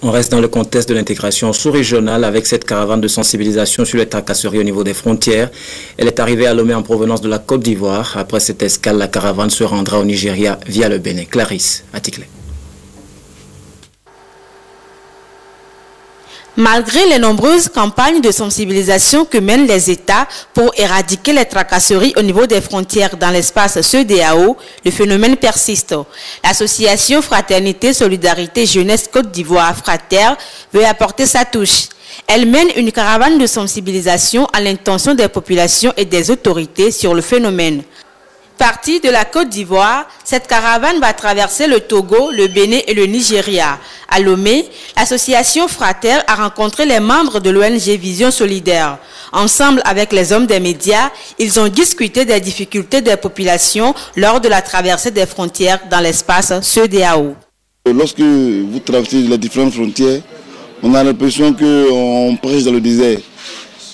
On reste dans le contexte de l'intégration sous-régionale avec cette caravane de sensibilisation sur les tracasseries au niveau des frontières. Elle est arrivée à Lomé en provenance de la Côte d'Ivoire. Après cette escale, la caravane se rendra au Nigeria via le Bénin. Clarisse Atikle. Malgré les nombreuses campagnes de sensibilisation que mènent les États pour éradiquer les tracasseries au niveau des frontières dans l'espace CEDEAO, le phénomène persiste. L'association Fraternité, Solidarité, Jeunesse Côte d'Ivoire, Frater, veut apporter sa touche. Elle mène une caravane de sensibilisation à l'intention des populations et des autorités sur le phénomène. Partie de la Côte d'Ivoire, cette caravane va traverser le Togo, le Bénin et le Nigeria. À Lomé, l'association Frater a rencontré les membres de l'ONG Vision Solidaire. Ensemble avec les hommes des médias, ils ont discuté des difficultés des populations lors de la traversée des frontières dans l'espace CEDEAO. Lorsque vous traversez les différentes frontières, on a l'impression qu'on prêche dans le désert.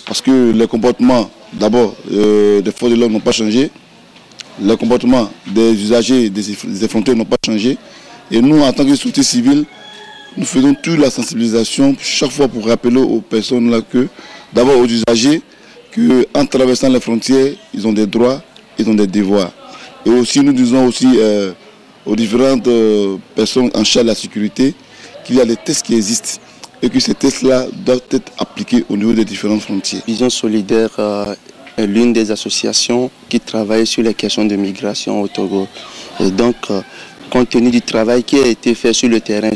Parce que les comportements, d'abord, des forces de l'ordre n'ont pas changé. Les comportements des usagers des frontières n'ont pas changé. Et nous, en tant que société civile, nous faisons toute la sensibilisation chaque fois pour rappeler aux personnes là que, d'abord aux usagers, qu'en traversant les frontières, ils ont des droits, ils ont des devoirs. Et aussi, nous disons aussi aux différentes personnes en charge de la sécurité qu'il y a des tests qui existent et que ces tests-là doivent être appliqués au niveau des différentes frontières. Vision solidaire est l'une des associations qui travaille sur les questions de migration au Togo. Et donc, compte tenu du travail qui a été fait sur le terrain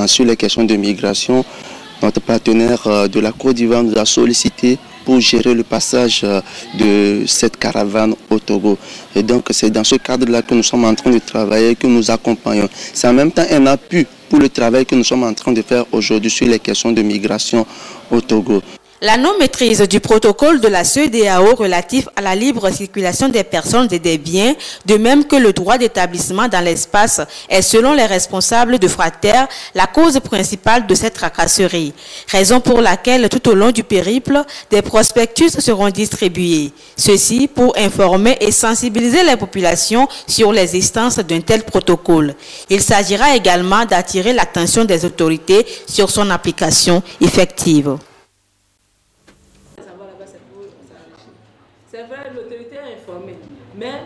sur les questions de migration, notre partenaire de la Côte d'Ivoire nous a sollicité pour gérer le passage de cette caravane au Togo. Et donc, c'est dans ce cadre-là que nous sommes en train de travailler, que nous accompagnons. C'est en même temps un appui pour le travail que nous sommes en train de faire aujourd'hui sur les questions de migration au Togo. La non-maîtrise du protocole de la CEDEAO relatif à la libre circulation des personnes et des biens, de même que le droit d'établissement dans l'espace, est selon les responsables de Frater la cause principale de cette tracasserie. Raison pour laquelle tout au long du périple, des prospectus seront distribués. Ceci pour informer et sensibiliser les populations sur l'existence d'un tel protocole. Il s'agira également d'attirer l'attention des autorités sur son application effective. C'est vrai, l'autorité est informée, mais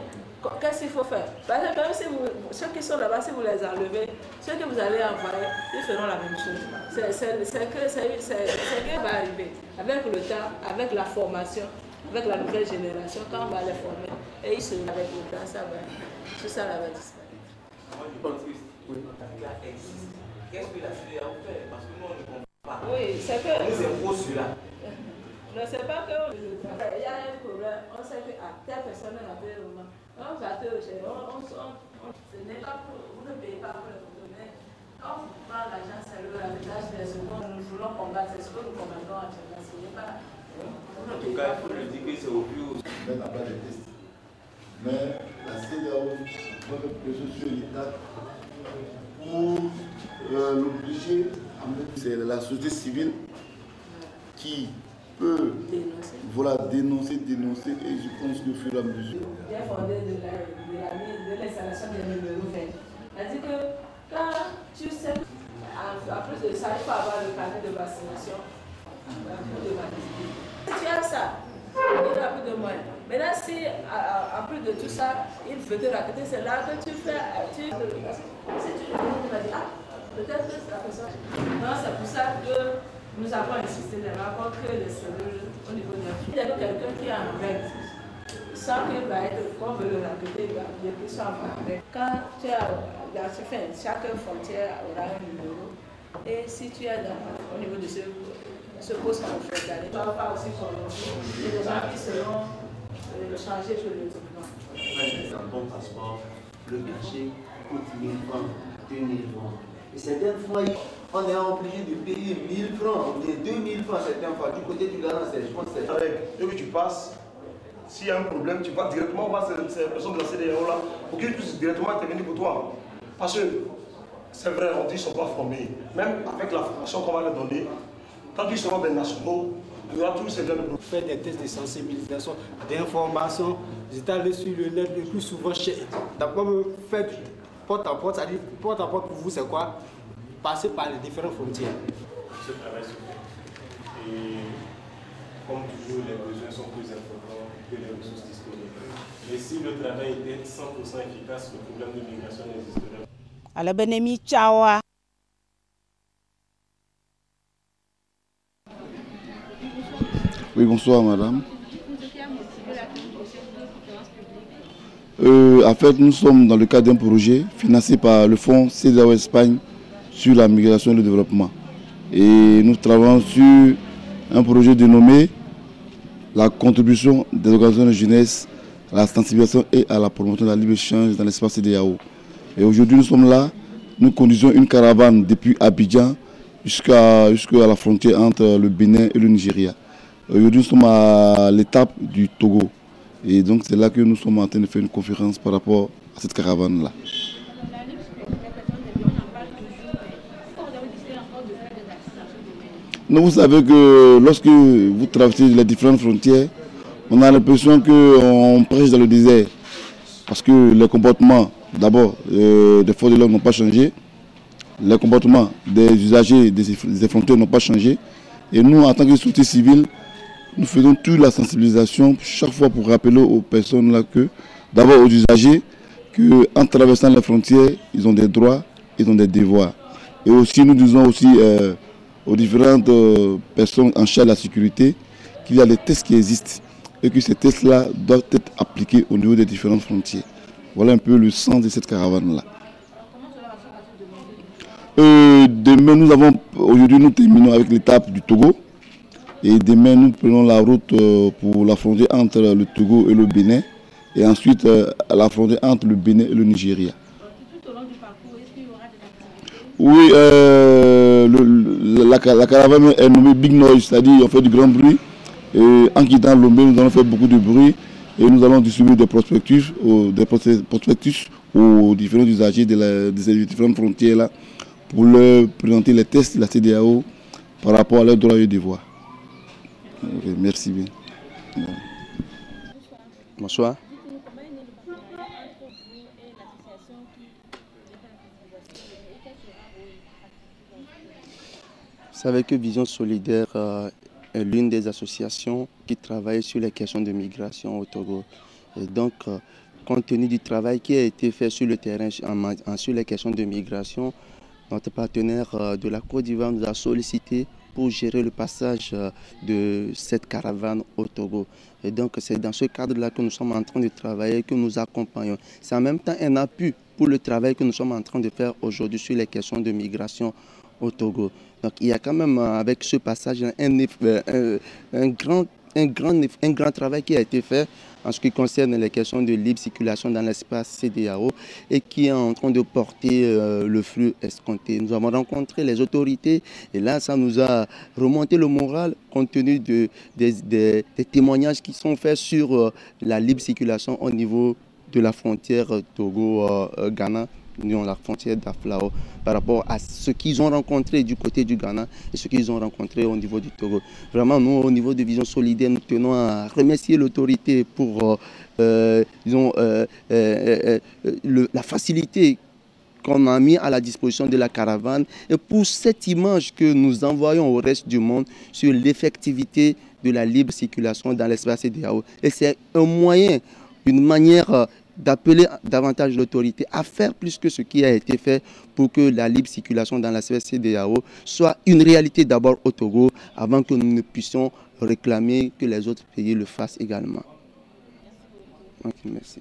qu'est-ce qu'il faut faire? Parce que même si ceux qui sont là-bas, si vous les enlevez, ceux que vous allez envoyer, ils feront la même chose. C'est que va arriver avec le temps, avec la formation, avec la nouvelle génération, quand on va les former, et ils seront avec le temps, tout ça va disparaître. Moi, je pense que ça existe. Qu'est-ce que la CEDEAO fait? Parce que nous, on ne comprend pas. Oui, c'est que... C'est trop celui-là. Ne c'est pas que il y a un problème, on sait que telle personne a fait le moment. On s'interroge, ce n'est pas pour, vous ne payez pas pour le photo, mais quand vous prenez l'argent, c'est le avantage des secondes, nous voulons combattre, c'est ce que nous commandons actuellement. Ce n'est pas. En tout cas, il faut le dire que c'est au plus haut. On n'a pas de test. Mais la CEDEAO doit pression sur l'État pour l'obliger à mettre. C'est la société civile qui peut dénoncer, et je pense que au fur et à mesure. Bien fondé de l'installation des numéros verts. C'est-à-dire que quand tu sais, en plus de ça, il faut avoir le carnet de vaccination. Si tu as ça, il n'y a plus de moyens. Maintenant, si en plus de tout ça, il veut te raconter, c'est là que tu fais. Si tu vas dire, peut-être que c'est la personne. Non, c'est pour ça que nous avons insisté les rencontres que les cellules au niveau de la vie. Il y a quelqu'un qui est en règle, sans qu'il va être, qu'on veut le raconter, il va dire qu'il soit en règle. Quand tu as, chaque frontière aura un numéro, et si tu es au niveau de ce poste qu'on fait d'aller, tu vas aussi commencer, il y a des gens qui seront changés sur le document. Dans ton passeport, le cachet coûte 1000 francs, 2000 francs. Et certaines fois, on est obligé de payer 1000 francs, ou bien 2000 francs certaines fois, du côté du garant, je pense que c'est... Et que tu passes, s'il y a un problème, tu vas directement voir ces personnes de la CEDEAO là, pour qu'ils puissent directement intervenir pour toi. Parce que, c'est vrai, on dit qu'ils ne sont pas formés. Même avec la formation qu'on va leur donner, quand ils seront des nationaux, il y aura tous ces gens de faire des tests de sensibilisation, d'information. J'étais allé sur le net le plus souvent chez... D'abord, me faire porte à porte, ça dit porte à porte pour vous, c'est quoi? passer par les différentes frontières. Ce travail se fait. Et comme toujours, les besoins sont plus importants que les ressources disponibles. Mais si le travail était 100% efficace, le problème de migration n'existerait pas. Oui, bonsoir madame. En fait, nous sommes dans le cadre d'un projet financé par le fonds CEDEAO Espagne sur la migration et le développement. Et nous travaillons sur un projet dénommé la contribution des organisations de jeunesse à la sensibilisation et à la promotion de la libre-échange dans l'espace CEDEAO. Et aujourd'hui, nous sommes là, nous conduisons une caravane depuis Abidjan jusqu'à la frontière entre le Bénin et le Nigeria. Aujourd'hui, nous sommes à l'étape du Togo. Et donc, c'est là que nous sommes en train de faire une conférence par rapport à cette caravane-là. Vous savez que lorsque vous traversez les différentes frontières, on a l'impression qu'on prêche dans le désert. Parce que les comportements, d'abord, des forces de l'ordre n'ont pas changé. Les comportements des usagers des frontières n'ont pas changé. Et nous, en tant que société civile, nous faisons toute la sensibilisation chaque fois pour rappeler aux personnes là que, d'abord aux usagers, qu'en traversant les frontières, ils ont des droits, ils ont des devoirs. Et aussi, nous disons aussi aux différentes personnes en charge de la sécurité qu'il y a des tests qui existent et que ces tests-là doivent être appliqués au niveau des différentes frontières. Voilà un peu le sens de cette caravane-là. Demain, aujourd'hui, nous terminons avec l'étape du Togo. Et demain, nous prenons la route pour la frontière entre le Togo et le Bénin. Et ensuite, la frontière entre le Bénin et le Nigeria. Tout au long du parcours, est-ce qu'il y aura des activités? Oui, la caravane est nommée Big Noise, c'est-à-dire on fait du grand bruit. Et en quittant Lomé, nous allons faire beaucoup de bruit. Et nous allons distribuer des prospectus aux différents usagers de ces différentes frontières-là pour leur présenter les tests de la CEDEAO par rapport à leurs droits et devoirs. Okay, merci bien. Bonsoir. Vous savez que Vision Solidaire est l'une des associations qui travaille sur les questions de migration au Togo. Et donc, compte tenu du travail qui a été fait sur le terrain sur les questions de migration, notre partenaire de la Côte d'Ivoire nous a sollicité pour gérer le passage de cette caravane au Togo. Et donc c'est dans ce cadre-là que nous sommes en train de travailler, que nous accompagnons. C'est en même temps un appui pour le travail que nous sommes en train de faire aujourd'hui sur les questions de migration au Togo. Donc il y a quand même avec ce passage un grand travail qui a été fait en ce qui concerne les questions de libre circulation dans l'espace CEDEAO et qui est en train de porter le fruit escompté. Nous avons rencontré les autorités et là, ça nous a remonté le moral compte tenu des témoignages qui sont faits sur la libre circulation au niveau de la frontière Togo-Ghana. Dans la frontière d'Aflao, par rapport à ce qu'ils ont rencontré du côté du Ghana et ce qu'ils ont rencontré au niveau du Togo. Vraiment, nous, au niveau de Vision Solidaire, nous tenons à remercier l'autorité pour la facilité qu'on a mis à la disposition de la caravane et pour cette image que nous envoyons au reste du monde sur l'effectivité de la libre circulation dans l'espace CEDEAO. Et c'est un moyen, une manière d'appeler davantage l'autorité à faire plus que ce qui a été fait pour que la libre circulation dans la CEDEAO soit une réalité d'abord au Togo avant que nous ne puissions réclamer que les autres pays le fassent également. Okay, merci.